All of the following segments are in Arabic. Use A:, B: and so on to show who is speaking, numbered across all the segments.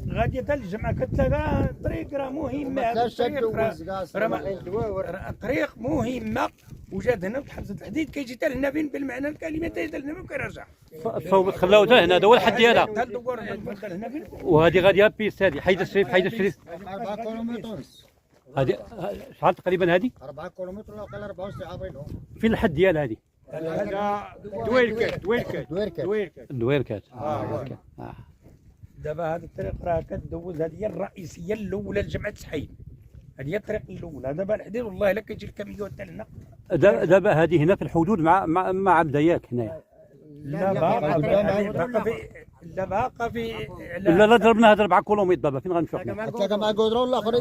A: غادي حتى الجمعه كتلاقى طريق راه مهمه. طريق مهمه وجات هنا بحبسه الحديد كيجي حتى لهنا فين بالمعنى الكلمه حتى لهنا ما كيرجع.
B: خلاو حتى هنا هذا هو الحد ديالها.
A: هنا
B: وهذه غاديه بيست هذه حيد الشريف
C: 4 كيلومتر.
B: هذه شحال تقريبا هذه؟
C: 4 كيلومتر ولا قال 4 ساعات بينهم.
B: فين الحد ديالها هذه؟
A: هذا دويركات. دابا هذه الطريق راه كدوز، هذه هي الرئيسيه الاولى لجامعه سحيل. هذه هي الطريق الاولى. دابا الحديد والله الا كيجي الكاميون حتى لهنا.
B: دابا هذه هنا في الحدود مع بداياك هنايا.
A: لا باقا في
B: لا ضربنا هذا 4 كيلومتر دابا فين غنمشيو حنا؟
C: تلاقى مع الكودرون الاخر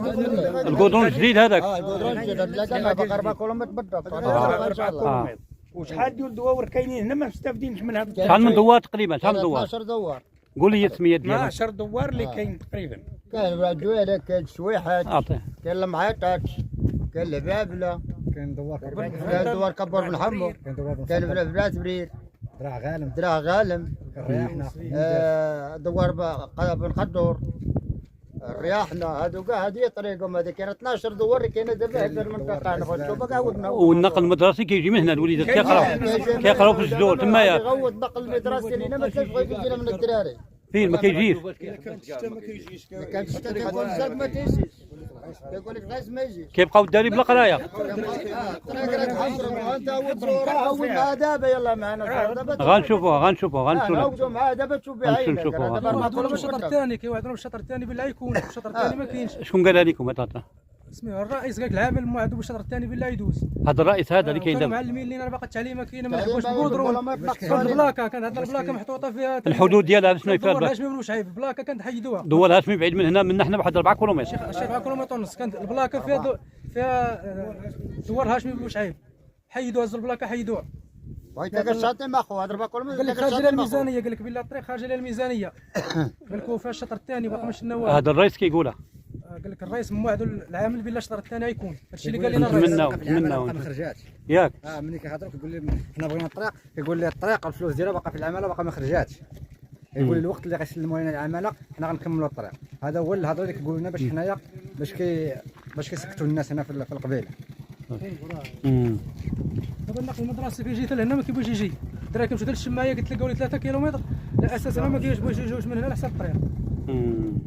B: الكودرون الجديد هذاك.
C: الكودرون الجديد تلاقى باقي 4 كيلومتر بالضبط.
A: ان شاء الله. وشحال ديال الدواور كاينين هنا ما مستافدينش من هذا.
B: شحال من دوار تقريبا؟ شحال من دوار؟
C: 12 دوار.
B: قول لي السميه ديالها.
A: 12 دوار اللي كاين تقريبا.
C: كاين الجويله، كاين الشويحات، كاين المعيطات، كاين البابله، كاين دوار كبر بن حمو، كاين بلاد برير، دراع غالم، دوار بن خدور، رياحنا. هادو كاع هذه طريقهم. هذه كاين 12 دوار كاينه دابا هذه المنطقه تاعنا فشوفوا كاع ودنا.
B: والنقل المدرسي كيجي من هنا الوليدات كيقراو في الجدول تمايا.
C: يغوض النقل المدرسي لينا ما كاينش بغا يجينا من الدراري.
B: فين ما كيجيش؟
C: كانت الشتا كيقول الزرق ما تيجيش، كيقول لك غاز ما يجيش،
B: كيبقاو الدراري بلا قرايه.
C: الطريق راك حصروا انت عاود معاه دابا. يلا معنا دابا
B: غنشوفوها
C: عاودوا معاه دابا تشوف بعينك.
D: دابا وعدونا بالشطر الثاني، كيوعدونا بالشطر الثاني بالله يكون. الشطر الثاني ما كاينش.
B: شكون قالها لكم هذا؟
D: سميوه الرئيس قال العامل موعدو بالشطر الثاني بالله يدوز.
B: هذا الرئيس هذا اللي كاين دابا.
D: معلمين لينا باقي التعليمه كاينه ما نحبوش الكودرون. كانت البلاكه، كانت هذه البلاكه محطوطه فيها
B: الحدود ديالها شنو فيها؟
D: دوار هاشمي بن شعيب. البلاكه كانت حيدوها.
B: دوار هاشمي بعيد من هنا من حنا بواحد 4 كيلومتر.
D: شي 4 كيلومتر ونص. كانت البلاكه فيها دوار هاشمي بن شعيب. حيدوها البلاكه حيدوها.
C: وانت كتشاطي ما خو هضر 4 كيلومتر.
D: قال لك خارجه للميزانيه، قال لك بالله الطريق خارجه للميزانيه. قال لك فيها الشطر الثاني باقي ماشي النواه.
B: هذا الرئيس كيقولها.
D: قال لك الرئيس موعدو العامل بالله الشطر الثاني غيكون. هادشي اللي قال لنا الرئيس.
B: نتمناو
E: ما خرجاتش
B: ياك.
E: ملي كيهضروا كيقول لي حنا بغينا الطريق، كيقول لي الطريق الفلوس ديالها باقا في العماله باقا ما خرجاتش. يقول لي الوقت اللي غيسلموا لنا العماله حنا غنكملوا الطريق. هذا هو الهضره اللي كيقولوا لنا باش حنايا باش كيسكتوا الناس هنا في القبيله.
D: دابا النقل المدرسي كيجي حتى لهنا ما كيبغيش يجي. الدراري كيمشيو حتى للشمايه كتلقاو لي 3 كيلومتر لا اساسا ما كيبغيوش يجيوش من هنا على حساب الطريق.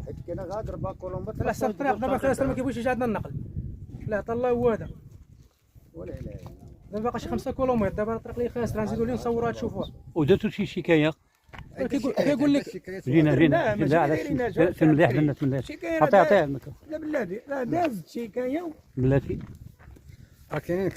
C: حيت كاين غادر 4 كيلومتر
D: على حساب الطريق. دابا خلاص ما كيبغيش يجي عندنا النقل. لا عطا الله هو هذا.
C: ولا اله.
D: دابا باقي شي 5 كيلومتر. دابا الطريق اللي خاسر غنزيدوا ليه نصوروها تشوفوها.
B: ودرتوا شي شكايه؟
D: كيقول لك
B: جينا لا علاش في المليح درنا في المليح. عطيه الميكرو.
A: لا بلاتي راه دازت شكايه
B: بلاتي.
E: كاينين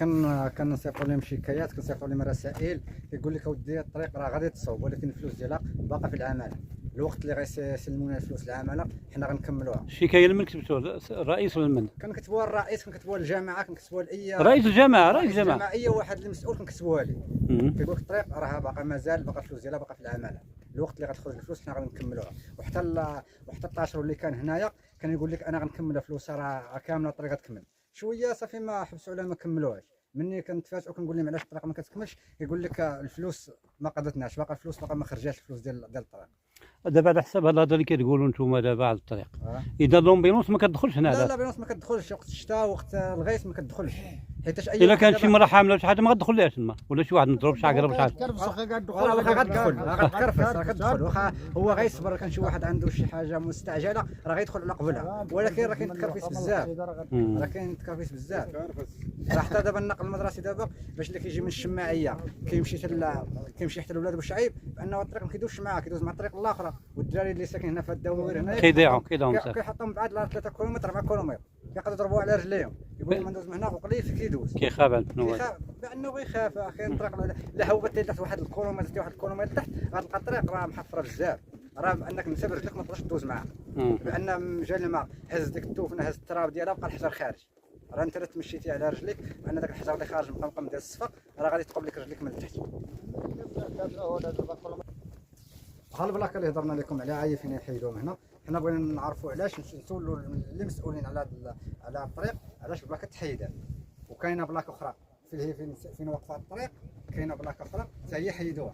E: كنصيفطوا لهم شكايات، كنصيفطوا لهم رسائل كيقول لك اودي الطريق راه غادي تصوب ولكن الفلوس ديالها باقا في العماله. الوقت اللي غيسلمونا الفلوس العماله حنا غنكملوها.
B: الشكايه لمن كتبتوها؟ الرئيس ولا من؟
E: كنكتبوها للرئيس، كنكتبوها للجامعه، كنكتبوها لاي
B: رئيس الجامعه.
E: اي واحد المسؤول كنكتبوها ليه. كيقول لك الطريق راه باقا مازال باقا الفلوس ديالها باقا في العماله. الوقت اللي غتخرج الفلوس حنا غنكملوها. وحتى ال 12 اللي كان هنايا كان يقول لك انا غنكمل فلوسها راه كامله الطريق غتكمل. شويه صافي ما حبسوا عليها ما كملوهاش. مني كنتفاجئوا كنقول لهم علاش الطريق ما كتكملش، يقول لك الفلوس ما قضتناش، باقا الفلوس باقا ما خرجاتش الفلوس ديال الطريق.
B: دابا على حساب هاد الهضره اللي كتقولوا نتوما دابا على الطريق، اذا لومبيلونس ما كتدخلش هنا.
E: لا بينوس ما كتدخلش وقت الشتاء وقت الغيث ما كتدخلش، حيتاش اي
B: الا كانت شي مرة حامله ولا شي حاجه ما غتدخلهاش تما، ولا شي واحد مضروب شي عقرب شي حاجه.
E: راه غتدخل راه كتدخل. واخا هو غيصبر، كان شي واحد عنده شي حاجه مستعجله راه غيدخل على قبلها، ولكن راه كاين تكرفيس بزاف. راه كاين تكرفيس بزاف. راه حتى دابا النقل المدرسي دابا باش اللي كيجي من الشماعيه كيمشي حتى لولاد بوشعيب، بانه الطريق ما كيدوزش معاه، كيدوز مع الطريق الاخرى، والدراري اللي ساكنين هنا في الدواوير هنا
B: كيضيعوا
E: كيحطهم بعاد 3 كيلومتر 4 كيلومتر، كيقدروا يضربوا على رجليهم، يقولوا ما ندوز من هنا وقليل كيدوز.
B: كيخاف على البنوات،
E: بانه غيخاف. اخي الطريق لا هوبت تحت واحد الكيلومتر حتى واحد الكيلومتر تحت غتلقى الطريق راه محفره بزاف، راه انك نسى برجلك ما تقدرش دوز معاه، بان جا الماء هز ديك التوفنه هز التراب ديالها بقى الحجر خارج، راه انت الا تمشيتي على رجليك بان داك الحجر اللي خارج مقمقم ديال الصفا راه غادي تقبل لك رجليك من التحت. بحال البلاكه اللي هضرنا لكم عليها عايفين يحيدوهم هنا، حنا بغينا نعرفوا علاش، نسولوا اللي مسؤولين على الطريق علاش البلاكه تحيدات، وكاينه بلاكه اخرى فين وقفات الطريق كاينه بلاكه اخرى حتى هي حيدوها.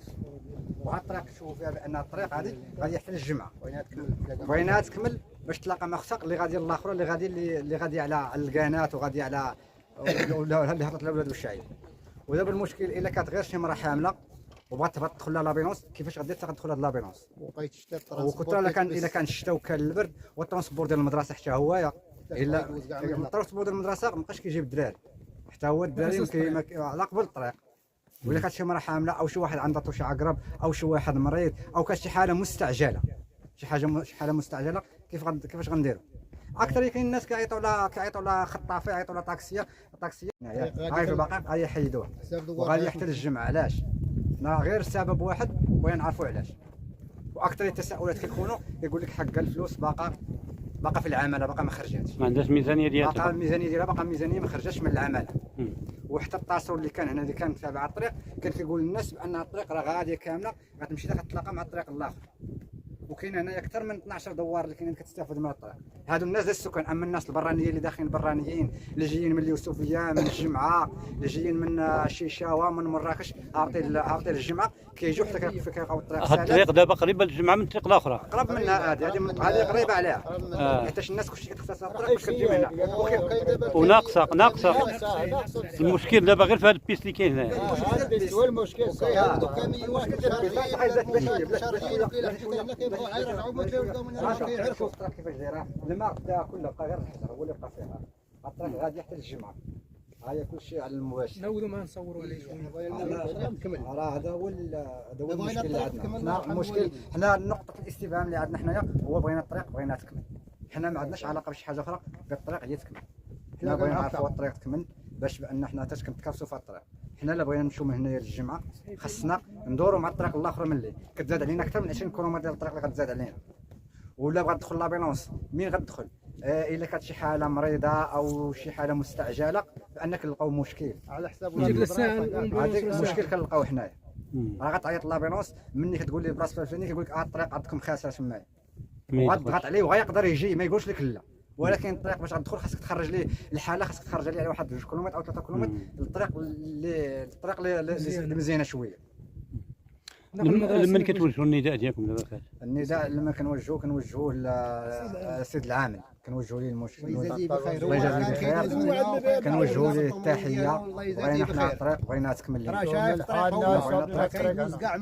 E: وهاد الطريق تشوفوا فيها بان الطريق هذه غادي حتى للجمعه بغيناها تكمل باش تلاقى مخسق اللي غادي الاخرى اللي غادي على الكانات وغادي على ولا اللي هبط الاولاد والشعيب. ودابا المشكل الا كانت غير شي مرا حامله وبغات تدخل لها لابينونس، كيفاش غادي تدخل لها لابينونس؟
C: وبقيت الشتاء
E: وكثر الا كان الشتاء وكان البرد والترونسبور ديال المدرسه حتى هو الا الترونسبور ديال المدرسه مابقاش كيجيب الدراري، حتى هو الدراري على قبل الطريق. ولا كانت شي مرا حامله او شي واحد عنده شي عقرب او شي واحد مريض او كانت شي حاله مستعجله، شي حاله مستعجله كيفاش غنديروا؟ اكثر كاين الناس كيعيطوا لها خطافه، يعيطوا لها طاكسيه هاي في الباقي غادي يحيدوها وغادي حتى للجمعه. علاش؟ غير سبب واحد بغينا نعرفوا علاش. واكثر التساؤلات كيكونوا يقول لك حق الفلوس باقا في العماله، باقا ما خرجاتش،
B: ما عندهاش ميزانيه ديالها،
E: باقا الميزانيه ديالها باقا ميزانيه ما خرجاتش من العماله. وحتى التصور اللي كان هنا اللي كان تابع الطريق كان كيقول للناس بان الطريق راه غاديه كامله غتمشي غتتلاقى مع الطريق الاخر. وكاين هنايا اكثر من 12 دوار اللي كاينين كتستافد من الطريق. هادو الناس ديال السكان، اما الناس البرانيين اللي داخلين البرانيين اللي جايين من اليوسفيه من الجمعه اللي جايين من الشيشاوه من مراكش هابطين الجمعه كيجيو حتى كيلقاو الطريق
B: هاد الطريق دابا قريبه للجمعه من الطريق الاخرى،
E: قرب منها هذه قريبه عليها حيت الناس كلشي كتختصر الطريق باش كتجي من هنا
B: وناقصه المشكل دابا غير في هذا البيس اللي كاين هنا.
C: هو المشكل
E: شوف الطريق كيفاش دايره، الماء بدا كله بقى غير الحجر هو اللي بقى فيها. الطريق غادي حتى للجمعه، ها هي كلشي على المباشر.
D: نعاودوا ما نصوروا عليه شويه.
E: راه هذا هو المشكل اللي عندنا. المشكل حنا نقطه الاستفهام اللي عندنا حنايا هو بغينا الطريق بغينا تكمل. حنا ما عندناش علاقه بشي حاجه اخرى غير الطريق هي تكمل. حنا بغينا نعرفوا الطريق تكمل باش بان حنا حتى كنتكافسوا في الطريق. حنا الا بغينا نمشيو من هنايا للجمعه خاصنا ندوروا مع الطريق الاخر من اللي كتزاد علينا اكثر من 20 كيلومتر ديال الطريق اللي غتزاد علينا. ولا بغات تدخل لابيلونس مين غتدخل؟ الا كانت شي حاله مريضه او شي حاله مستعجله بانك نلقاو مشكل
C: على حساب
E: هذاك المشكل كنلقاو حنايا. راه غتعيط لابيلونس مني كتقول لي بلاصه فلانيه كيقول لك الطريق عندكم خاسره تمايا وغتضغط عليه وغيقدر يجي ما يقولش لك لا. ولكن الطريق باش غتدخل خاصك تخرج ليه الحاله، خاصك تخرج عليه على واحد 2 كيلومتر او 3 كيلومتر الطريق اللي مزيانه شويه.
B: لما كتوجهوا النداء ديالكم دابا؟
E: النداء لما كنوجهوه للسيد العامل، كنوجهوا ليه المشكل الله يجازيه بخير، كنوجهوا ليه التحيه. بغينا حنا الطريق بغينا تكمل لنا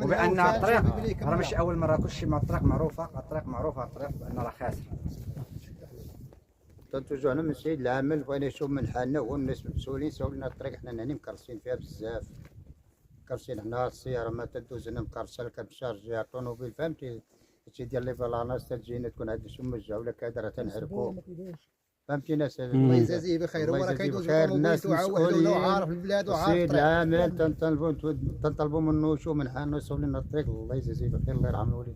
E: وبان الطريق راه ماشي اول مره، كلشي مع الطريق معروفه الطريق بان راه خاسر.
C: تنتوجهنا من السيد العامل بغينا يشوف من حالنا هو الناس المسؤولين ساو لنا الطريق. حنا هنا مكرسين فيها بزاف، كرسين هنا السياره ما تدوز هنا مكرسه كتشارجي الطوموبيل فهمتي هادشي ديال لي فالاناس تجينا تكون هاد الشمجه ولا كذا راه تنهربوا فهمتي ناس.
F: الله يجازيه بخير، هو راه كيدوز الناس مسؤولين وعارف البلاد وعارف
C: السيد العامل تنطلبوا منه يشوف من حالنا يسول لنا الطريق. الله يجازيه بخير الله يرحم الوالد.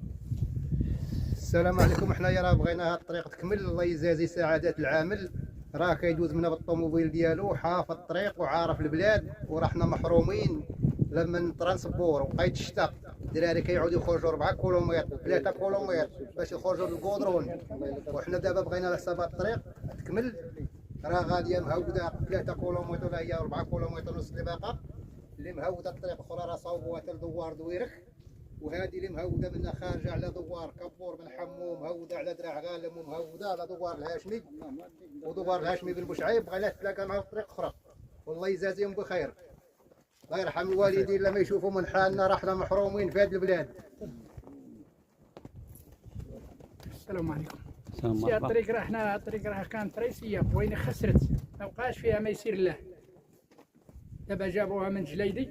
F: السلام عليكم. حنايا راه بغينا هاد الطريق تكمل، الله يجازي سعادة العامل، راه كيدوز منها بالطوموبيل ديالو حافظ الطريق وعارف البلاد، وراه حنا محرومين لما نترانسبور وبقيت الشتاء الدراري كيعاودوا يخرجوا 4 كيلومتر 3 كيلومتر باش يخرجوا للكودرون. وحنا دابا بغينا على حساب الطريق تكمل، راه غاديه مهوده 3 كيلومتر ولا هي 4 كيلومتر ونص اللي باقا، اللي مهوده الطريق اخرى راه صوبوها حتى لدوار دويرك، وهذه اللي مهوده منها خارجه على دوار كبور بن حمو، مهوده على دراع غالم، ومهوده على دوار الهاشمي ودوار الهاشمي بن بوشعيب. بغينا تلاقى مع طريق اخرى والله يجازيهم بخير. الله يرحم الوالدين لما يشوفوا من حالنا راه حنا محرومين في هذه البلاد.
D: السلام عليكم.
B: السلام عليكم.
D: الطريق راه كانت رئيسيه بغينا خسرت، ما بقاش فيها ما يسير الله. دابا جابوها من جليدي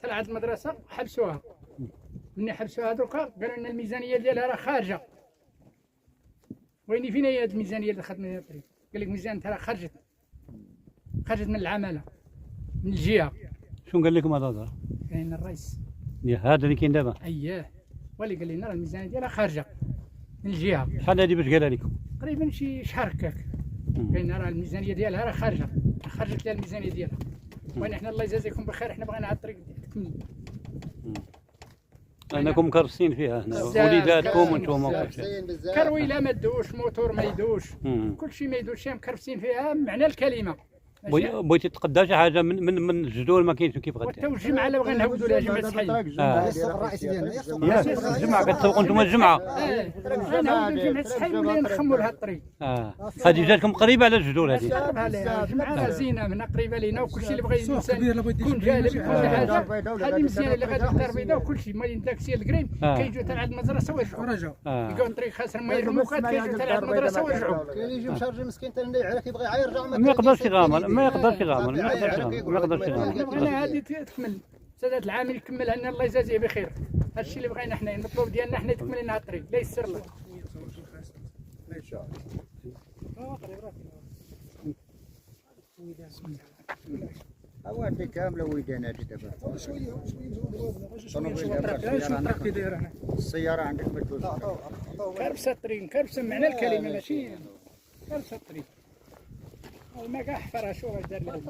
D: طلعت المدرسه حبسوها، مني حبسوها دوكا قالوا لنا الميزانيه ديالها راه خارجه. ويني فين هي هذه الميزانيه اللي دخلت من الطريق؟ قال لك ميزانيتها راه خرجت من العماله من الجهه.
B: شنو قال لكم هذا الهضره؟
D: كاين الرئيس
B: هذا اللي كاين دابا؟
D: اييه، واللي قال لنا راه الميزانيه ديالها خارجه من الجهه.
B: شحال هذه باش قالها لكم؟
D: تقريبا شي شهر هكاك. قال لنا راه الميزانيه ديالها راه خرجت لها الميزانيه ديالها. وين حنا الله يجازيكم بخير، حنا بغينا على الطريق تكمل.
B: انكم مكرسين فيها هنا وليداتكم وانتم
D: كرويله ما تدوش، موتور ما يدوش، كل شيء ما يدوش، مكرفسين فيها معنى الكلمه.
B: بغيتي تقدا شي حاجه من الجدول ما كاينش كيف غادي.
D: وتا الجمعه لا بغينا نهودوا لها جمعه الحي.
E: الرئيسي ديالنا
B: الجمعه كتسوقوا نتوما الجمعه.
D: نهودوا جمعه الحي ولا نخموا لها الطريق.
B: هذه جاتكم قريبه على الجدول هذه.
D: قربها لها الجمعه زينه من قريبه لينا وكلشي اللي بغى يكون جالب كل حاجه هذه مزيانه اللي غادي تدار بيضاء وكلشي ما داكشي الكريم كيجيو حتى لعند المدرسه ويرجعوا. يلقاو الطريق خاسر ما يرموكات كيجيو حتى لعند المدرسه ويرجعوا.
F: كاين يجي مشارجي مسكين حتى اللي كيبغي يرجع
B: ما يقدرش يغامر ما يقدرش يغامر.
D: بغينا هذه تكمل سادات العامل يكملها لنا الله يجازيه بخير. هذا الشيء اللي بغينا حنا المطلوب ديالنا حنا تكمل لنا الطريق لا يسر له.
F: ان شاء الله.
C: هوادي كامله ويدانا دابا السياره عندك مجهول
D: كربسه الطريق كربسه معنى الكلمه ماشي كربسه الطريق ما كاع حفرها شو دار لها.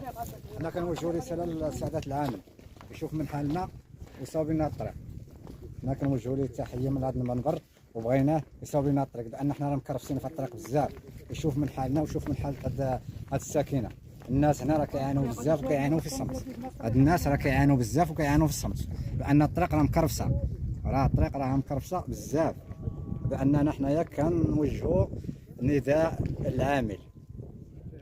E: حنا كنوجهوا رساله للسعادة العامل يشوف من حالنا ويصاوب لنا الطريق. حنا كنوجهوا ليه تحيه من هذا المنبر وبغيناه يصاوب لنا الطريق لان حنا راه مكرفسين في الطريق بزاف. يشوف من حالنا ويشوف من حال هاد الساكنه. الناس هنا راه كيعانوا بزاف وكيعانوا في الصمت. هاد الناس راه كيعانوا بزاف وكيعانوا في الصمت لان الطريق راه مكرفسه. راه الطريق راه مكرفسه بزاف. باننا حنايا كنوجهوا نداء العامل